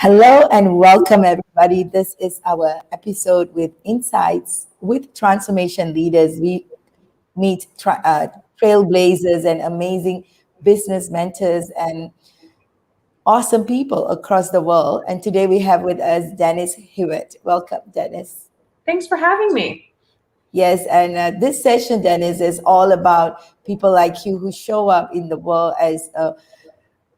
Hello and welcome, everybody. This is our episode with insights with transformation leaders. We meet trailblazers and amazing business mentors and awesome people across the world. And today we have with us Denise Hewett. Welcome, Denise. Thanks for having me. Yes, and this session, Denise, is all about people like you who show up in the world as a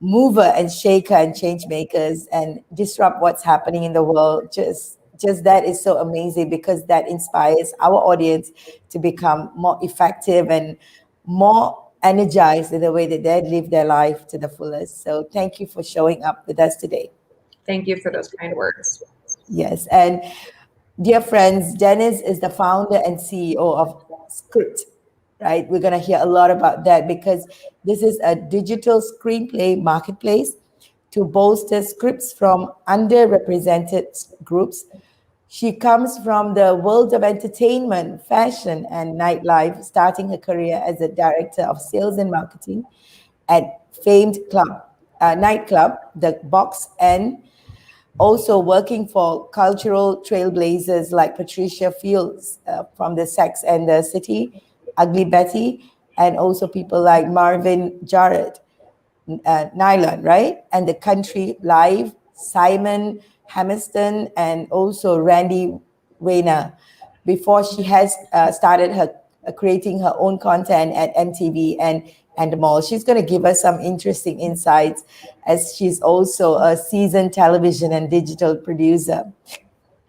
mover and shaker and change makers and disrupt what's happening in the world. Just that is so amazing because that inspires our audience to become more effective and more energized in the way that they live their life to the fullest. So thank you for showing up with us today. Thank you for those kind words. Yes, and dear friends, Denise is the founder and CEO of Script. Right, we're going to hear a lot about that because this is a digital screenplay marketplace to bolster scripts from underrepresented groups. She comes from the world of entertainment, fashion, and nightlife, starting her career as a director of sales and marketing at famed nightclub, The Box, and also working for cultural trailblazers like Patricia Field from the Sex and the City, Ugly Betty, and also people like Marvin Jarrett, NYLON, right? And the Country Live, Simon Hammerstein, and also Randy Weiner, before she has started her creating her own content at MTV and Endemol. She's going to give us some interesting insights as she's also a seasoned television and digital producer.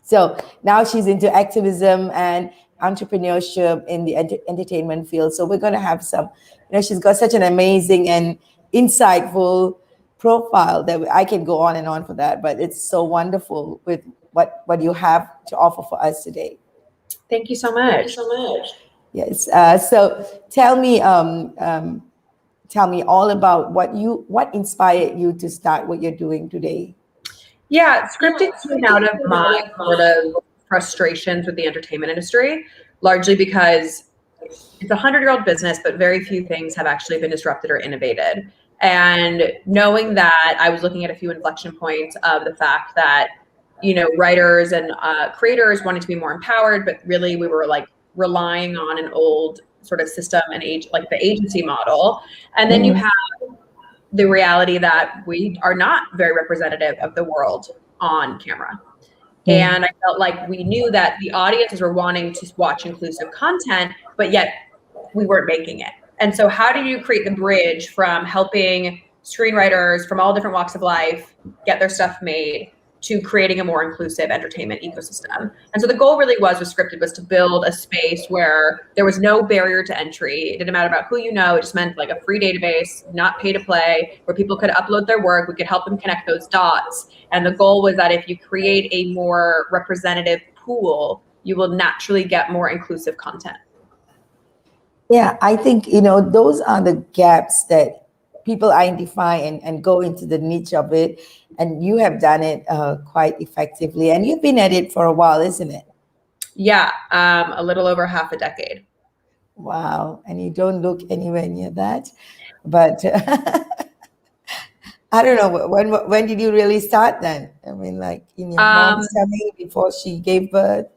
So now she's into activism and entrepreneurship in the entertainment field. So we're going to have some, she's got such an amazing and insightful profile that I can go on and on for that, but it's so wonderful with what you have to offer for us today. Thank you so much. Yes. So tell me all about what inspired you to start what you're doing today. Yeah, scripting came out of my sort of frustrations with the entertainment industry, largely because it's a 100-year-old business, but very few things have actually been disrupted or innovated. And knowing that, I was looking at a few inflection points of the fact that, writers and creators wanted to be more empowered, but really we were like relying on an old sort of system and like the agency model. And then you have the reality that we are not very representative of the world on camera. And I felt like we knew that the audiences were wanting to watch inclusive content, but yet we weren't making it. And so how do you create the bridge from helping screenwriters from all different walks of life get their stuff made to creating a more inclusive entertainment ecosystem? And so the goal really was with Scripted was to build a space where there was no barrier to entry. It didn't matter about who you know. It just meant like a free database, not pay to play, where people could upload their work. We could help them connect those dots. And the goal was that if you create a more representative pool, you will naturally get more inclusive content. Yeah, I think, those are the gaps that people identify and go into the niche of it. And you have done it quite effectively. And you've been at it for a while, isn't it? Yeah, a little over half a decade. Wow. And you don't look anywhere near that. But I don't know, when did you really start then? I mean, like in your mom's tummy before she gave birth?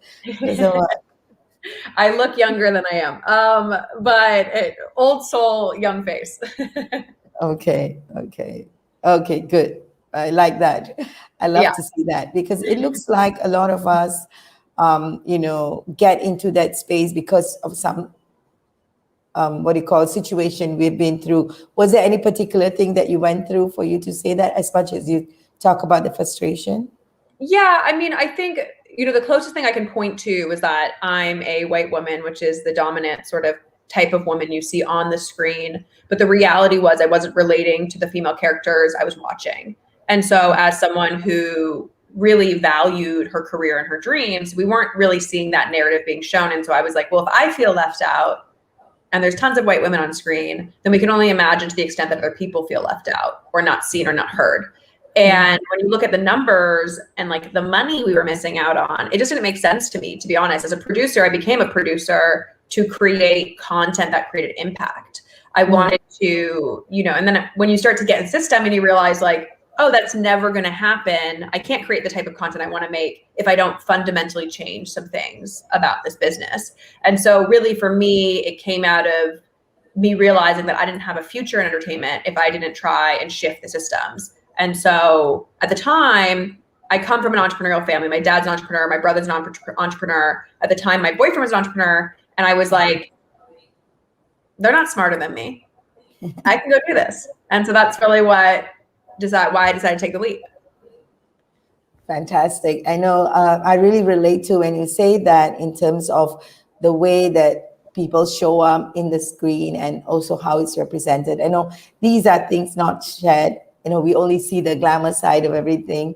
I look younger than I am, but old soul, young face. Okay, good. I like that. I love to see that because it looks like a lot of us, get into that space because of some, situation we've been through. Was there any particular thing that you went through for you to say that, as much as you talk about the frustration? Yeah, I mean, I think, the closest thing I can point to is that I'm a white woman, which is the dominant sort of type of woman you see on the screen. But the reality was I wasn't relating to the female characters I was watching. And so as someone who really valued her career and her dreams, we weren't really seeing that narrative being shown. And so I was like, well, if I feel left out and there's tons of white women on screen, then we can only imagine to the extent that other people feel left out or not seen or not heard. And when you look at the numbers and like the money we were missing out on, it just didn't make sense to me, to be honest. As a producer, I became a producer to create content that created impact. I wanted to, and then when you start to get in system and you realize like, oh, that's never going to happen. I can't create the type of content I want to make if I don't fundamentally change some things about this business. And so really for me, it came out of me realizing that I didn't have a future in entertainment if I didn't try and shift the systems. And so at the time, I come from an entrepreneurial family. My dad's an entrepreneur. My brother's an entrepreneur. At the time, my boyfriend was an entrepreneur. And I was like, they're not smarter than me. I can go do this. And so that's really why I decided to take the leap. Fantastic. I know I really relate to when you say that in terms of the way that people show up in the screen and also how it's represented. I know these are things not shared. You know, we only see the glamour side of everything.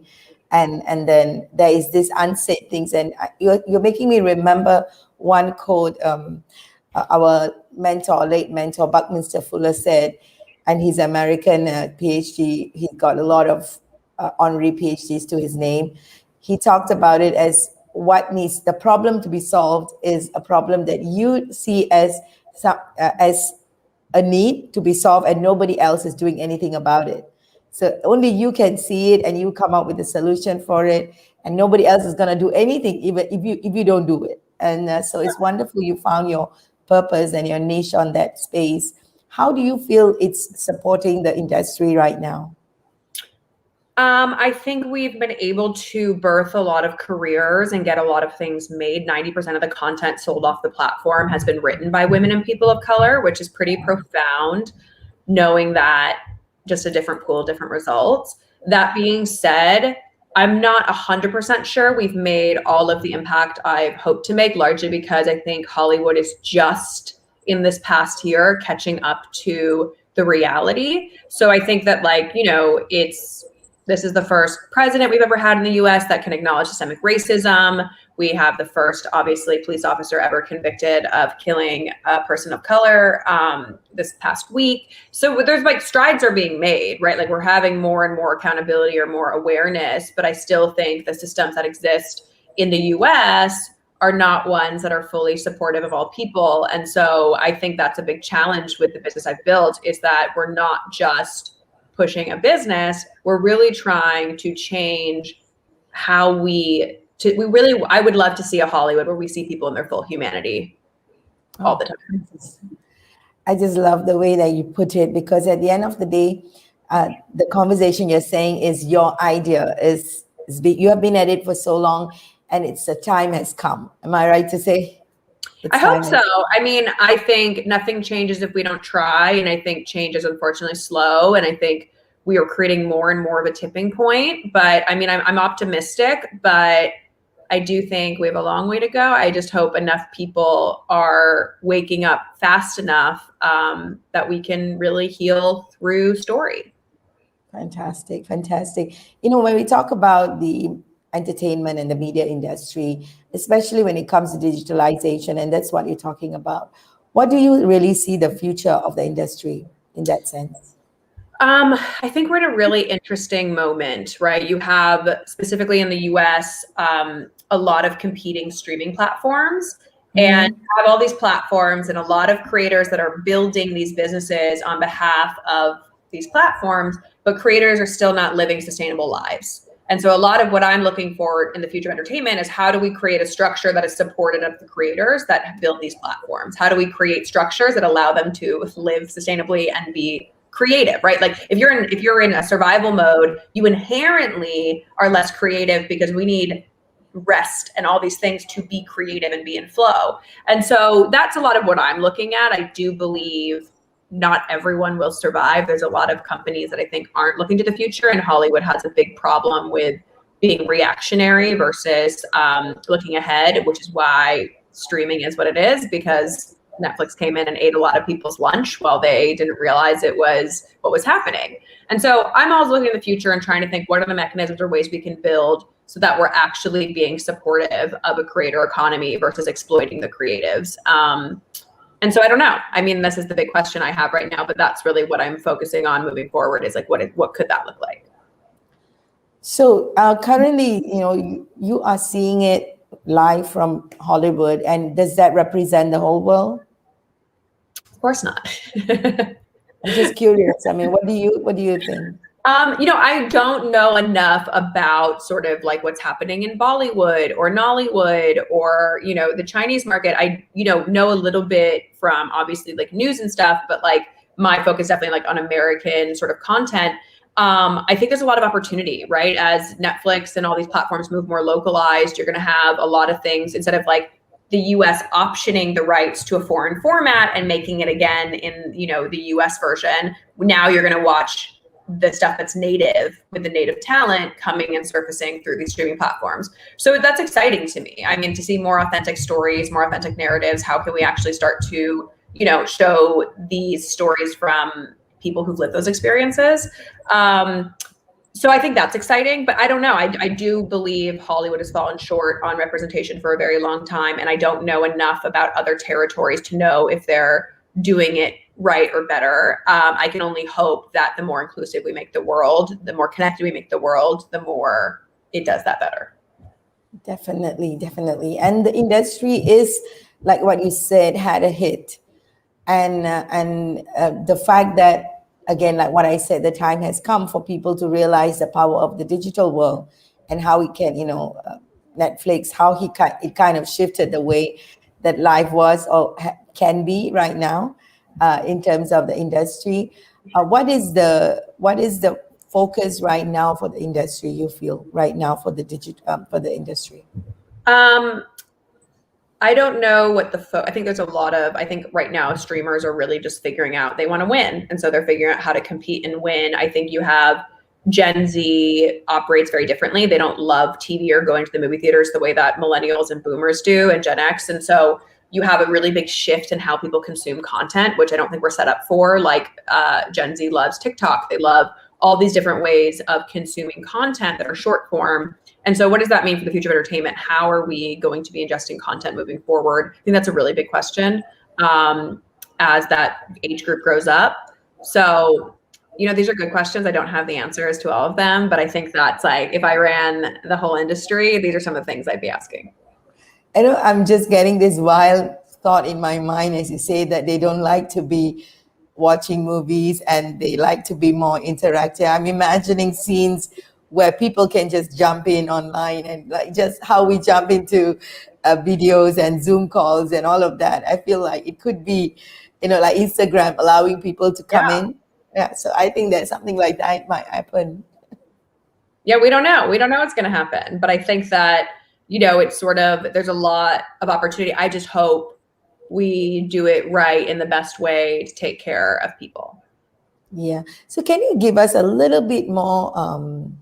And then there is this unsaid things. And you're making me remember one quote our mentor, late mentor, Buckminster Fuller said, and he's American PhD. He got a lot of honorary PhDs to his name. He talked about it as what needs the problem to be solved is a problem that you see as a need to be solved and nobody else is doing anything about it. So only you can see it and you come up with a solution for it, and nobody else is going to do anything even if you don't do it. And so it's wonderful you found your purpose and your niche on that space. How do you feel it's supporting the industry right now? I think we've been able to birth a lot of careers and get a lot of things made. 90% of the content sold off the platform has been written by women and people of color, which is pretty profound, knowing that just a different pool, different results. That being said, I'm not 100% sure we've made all of the impact I've hoped to make, largely because I think Hollywood is just in this past year catching up to the reality. So I think that, like, you know, this is the first president we've ever had in the US that can acknowledge systemic racism. We have the first, obviously, police officer ever convicted of killing a person of color this past week. So there's like strides are being made, right? Like we're having more and more accountability or more awareness, but I still think the systems that exist in the US are not ones that are fully supportive of all people. And so I think that's a big challenge with the business I've built, is that we're not just pushing a business, we're really trying to change how I would love to see a Hollywood where we see people in their full humanity all the time. I just love the way that you put it, because at the end of the day, the conversation you're saying is your idea is big. You have been at it for so long, and it's the time has come. Am I right to say? I hope so. I mean, I think nothing changes if we don't try. And I think change is unfortunately slow. And I think we are creating more and more of a tipping point. But I mean, I'm optimistic, but I do think we have a long way to go. I just hope enough people are waking up fast enough that we can really heal through story. Fantastic, fantastic. You know, when we talk about the entertainment and the media industry, especially when it comes to digitalization, and that's what you're talking about, what do you really see the future of the industry in that sense? I think we're in a really interesting moment, right? You have, specifically in the US, a lot of competing streaming platforms, and have all these platforms and a lot of creators that are building these businesses on behalf of these platforms, but creators are still not living sustainable lives. And so a lot of what I'm looking for in the future of entertainment is, how do we create a structure that is supportive of the creators that have built these platforms? How do we create structures that allow them to live sustainably and be creative, right? Like if you're in a survival mode, you inherently are less creative because we need rest and all these things to be creative and be in flow. And so that's a lot of what I'm looking at. I do believe not everyone will survive. There's a lot of companies that I think aren't looking to the future, and Hollywood has a big problem with being reactionary versus looking ahead, which is why streaming is what it is, because Netflix came in and ate a lot of people's lunch while they didn't realize it was what was happening. And so I'm always looking at the future and trying to think, what are the mechanisms or ways we can build so that we're actually being supportive of a creator economy versus exploiting the creatives. And so I don't know. I mean, this is the big question I have right now, but that's really what I'm focusing on moving forward, is like, what could that look like? So currently, you know, you are seeing it live from Hollywood, and does that represent the whole world? Of course not. I'm just curious. I mean, what do you think? I don't know enough about sort of like what's happening in Bollywood or Nollywood or, the Chinese market. I, know a little bit from obviously like news and stuff, but like my focus definitely like on American sort of content. I think there's a lot of opportunity, right? As Netflix and all these platforms move more localized, you're going to have a lot of things instead of like the US optioning the rights to a foreign format and making it again in, the US version. Now you're going to watch the stuff that's native with the native talent coming and surfacing through these streaming platforms. So that's exciting to me. I mean, to see more authentic stories, more authentic narratives. How can we actually start to, show these stories from people who've lived those experiences? So I think that's exciting, but I don't know. I do believe Hollywood has fallen short on representation for a very long time. And I don't know enough about other territories to know if they're doing it right or better. I can only hope that the more inclusive we make the world, the more connected we make the world, the more it does that better. Definitely, definitely. And the industry is, like what you said, had a hit. And the fact that, again, like what I said, the time has come for people to realize the power of the digital world and how it can, Netflix, how it kind of shifted the way that life was or can be right now in terms of the industry. What is the focus right now for the industry, you feel, right now for the industry? I don't know what I think there's I think right now streamers are really just figuring out they want to win. And so they're figuring out how to compete and win. I think you have Gen Z operates very differently. They don't love TV or going to the movie theaters the way that millennials and boomers do and Gen X. And so you have a really big shift in how people consume content, which I don't think we're set up for. Like Gen Z loves TikTok. They love all these different ways of consuming content that are short form. And so what does that mean for the future of entertainment? How are we going to be ingesting content moving forward? I think that's a really big question as that age group grows up. So, these are good questions. I don't have the answers to all of them, but I think that's like, if I ran the whole industry, these are some of the things I'd be asking. I'm just getting this wild thought in my mind as you say that they don't like to be watching movies and they like to be more interactive. I'm imagining scenes where people can just jump in online and like just how we jump into videos and Zoom calls and all of that. I feel like it could be, like Instagram allowing people to come in. Yeah, so I think that something like that might happen. Yeah, we don't know. We don't know what's going to happen. But I think that, it's sort of, there's a lot of opportunity. I just hope we do it right in the best way to take care of people. Yeah. So can you give us a little bit more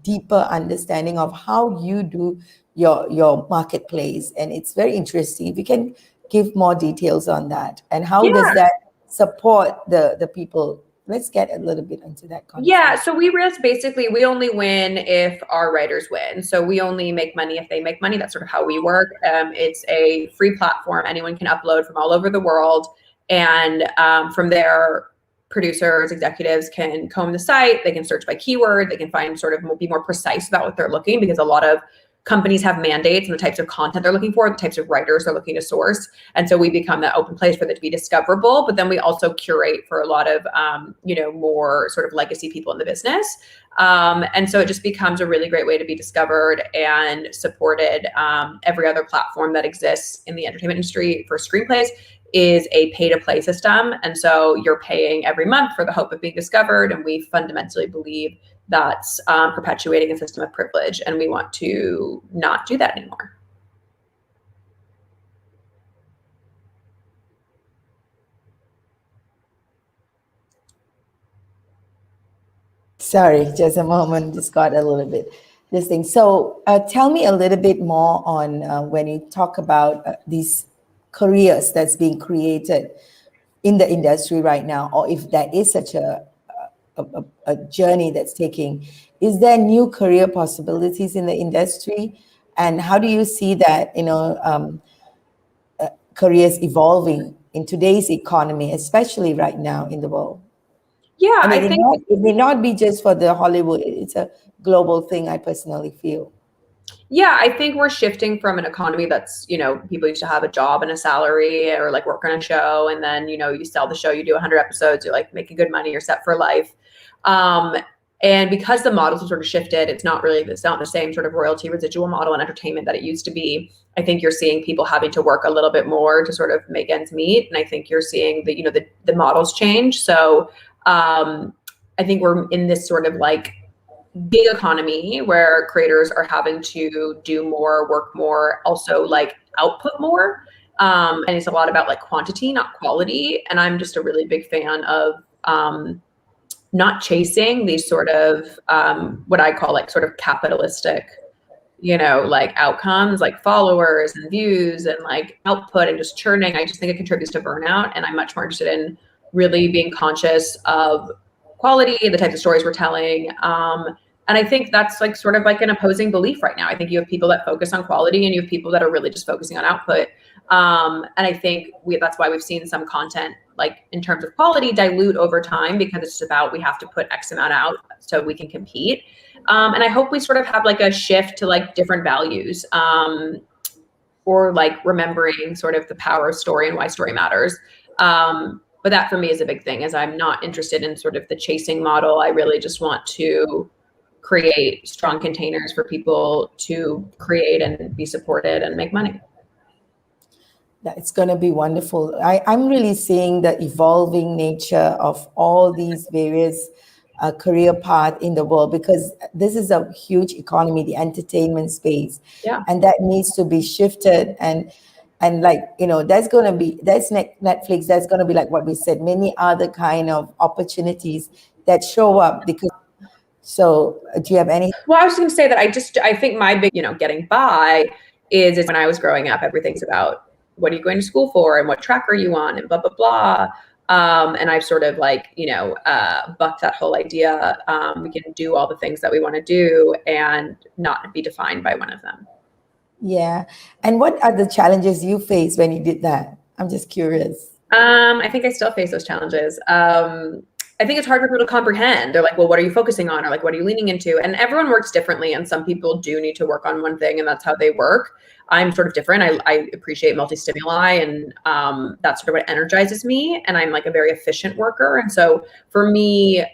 deeper understanding of how you do your marketplace? And it's very interesting. If you can give more details on that and how does that support the people? Let's get a little bit into that conversation. Yeah, so we only win if our writers win. So we only make money if they make money. That's sort of how we work. It's a free platform. Anyone can upload from all over the world. And from there, producers, executives can comb the site. They can search by keyword. They can find be more precise about what they're looking, because a lot of companies have mandates and the types of content they're looking for, the types of writers they're looking to source. And so we become that open place for them to be discoverable. But then we also curate for a lot of, more sort of legacy people in the business. And so it just becomes a really great way to be discovered and supported. Every other platform that exists in the entertainment industry for screenplays is a pay-to-play system. And so you're paying every month for the hope of being discovered. And we fundamentally believe that's perpetuating a system of privilege. And we want to not do that anymore. Sorry, just a moment, just got a little bit this thing. So tell me a little bit more on when you talk about these careers that's being created in the industry right now, or if there is such a journey that's taking. Is there new career possibilities in the industry? And how do you see that, careers evolving in today's economy, especially right now in the world? Yeah, I think it may not be just for the Hollywood. It's a global thing, I personally feel. Yeah, I think we're shifting from an economy that's, people used to have a job and a salary or like work on a show. And then, you sell the show, you do 100 episodes, you're like making good money, you're set for life. And because the models have sort of shifted, it's not the same sort of royalty residual model in entertainment that it used to be. I think you're seeing people having to work a little bit more to sort of make ends meet. And I think you're seeing the models change. So I think we're in this sort of like big economy where creators are having to do more, work more, also like output more. And it's a lot about like quantity, not quality. And I'm just a really big fan of not chasing these sort of what I call like sort of capitalistic, like outcomes, like followers and views and like output and just churning. I just think it contributes to burnout. And I'm much more interested in really being conscious of quality, the types of stories we're telling. And I think that's like sort of like an opposing belief right now. I think you have people that focus on quality and you have people that are really just focusing on output. And I think that's why we've seen some content, like in terms of quality, dilute over time, because it's about, we have to put X amount out so we can compete. And I hope we sort of have like a shift to like different values, or like remembering sort of the power of story and why story matters. But that for me is a big thing, is I'm not interested in sort of the chasing model. I really just want to create strong containers for people to create and be supported and make money. It's going to be wonderful. I'm really seeing the evolving nature of all these various career paths in the world, because this is a huge economy, the entertainment space. Yeah. And that needs to be shifted. And like, that's Netflix, that's going to be like what we said, many other kind of opportunities that show up. Because so do you have any? Well, I was going to say that I think my big, getting by is when I was growing up, everything's about what are you going to school for and what track are you on and blah, blah, blah. And I've sort of like, bucked that whole idea. We can do all the things that we want to do and not be defined by one of them. Yeah. And what are the challenges you faced when you did that? I'm just curious. I think I still face those challenges. I think it's hard for people to comprehend. They're like, well, what are you focusing on? Or like, what are you leaning into? And everyone works differently. And some people do need to work on one thing and that's how they work. I'm sort of different. I appreciate multi-stimuli and that's sort of what energizes me. And I'm like a very efficient worker. And so for me,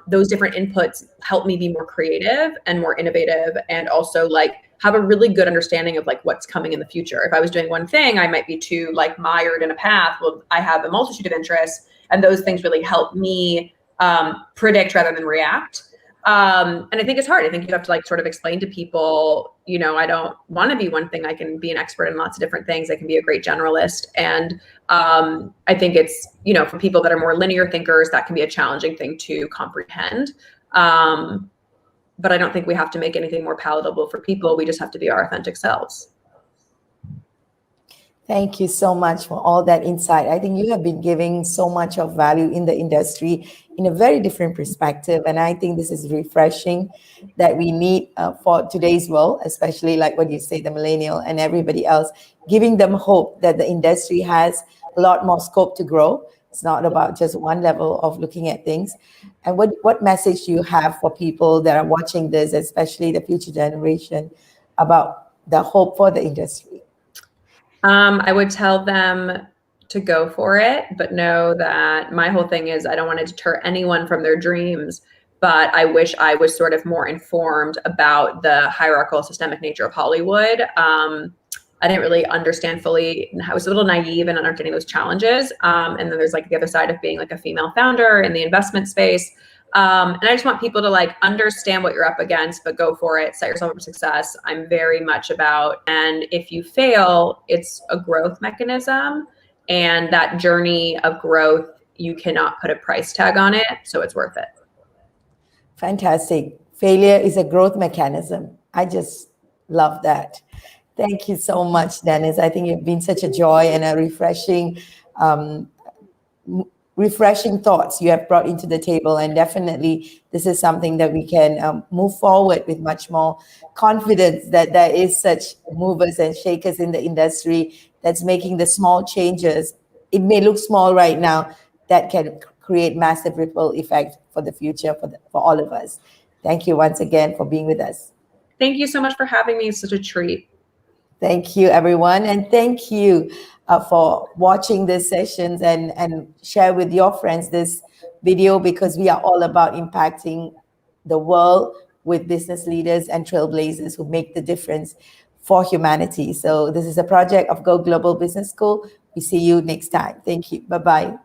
those different inputs help me be more creative and more innovative, and also like have a really good understanding of like what's coming in the future. If I was doing one thing, I might be too like mired in a path. Well, I have a multitude of interests, and those things really help me predict rather than react. And I think it's hard. I think you have to like sort of explain to people, I don't want to be one thing. I can be an expert in lots of different things. I can be a great generalist. And I think it's, for people that are more linear thinkers, that can be a challenging thing to comprehend. But I don't think we have to make anything more palatable for people. We just have to be our authentic selves. Thank you so much for all that insight. I think you have been giving so much of value in the industry in a very different perspective. And I think this is refreshing that we need for today's world, especially like what you say, the millennial and everybody else, giving them hope that the industry has a lot more scope to grow. It's not about just one level of looking at things. And what message do you have for people that are watching this, especially the future generation, about the hope for the industry? I would tell them to go for it, but know that my whole thing is I don't want to deter anyone from their dreams, but I wish I was sort of more informed about the hierarchical systemic nature of Hollywood. I didn't really understand fully. I was a little naive in understanding those challenges. And then there's like the other side of being like a female founder in the investment space. And I just want people to like understand what you're up against, but go for it, set yourself up for success. I'm very much about, and if you fail, it's a growth mechanism, and that journey of growth, you cannot put a price tag on it. So it's worth it. Fantastic. Failure is a growth mechanism. I just love that. Thank you so much, Denise. I think you've been such a joy and a refreshing thoughts you have brought into the table. And definitely this is something that we can move forward with much more confidence, that there is such movers and shakers in the industry that's making the small changes. It may look small right now, that can create massive ripple effect for the future for all of us. Thank you once again for being with us. Thank you so much for having me. It's such a treat. Thank you, everyone. And thank you for watching these sessions, and share with your friends this video, because we are all about impacting the world with business leaders and trailblazers who make the difference for humanity. So this is a project of Go Global Business School. We see you next time. Thank you. Bye-bye.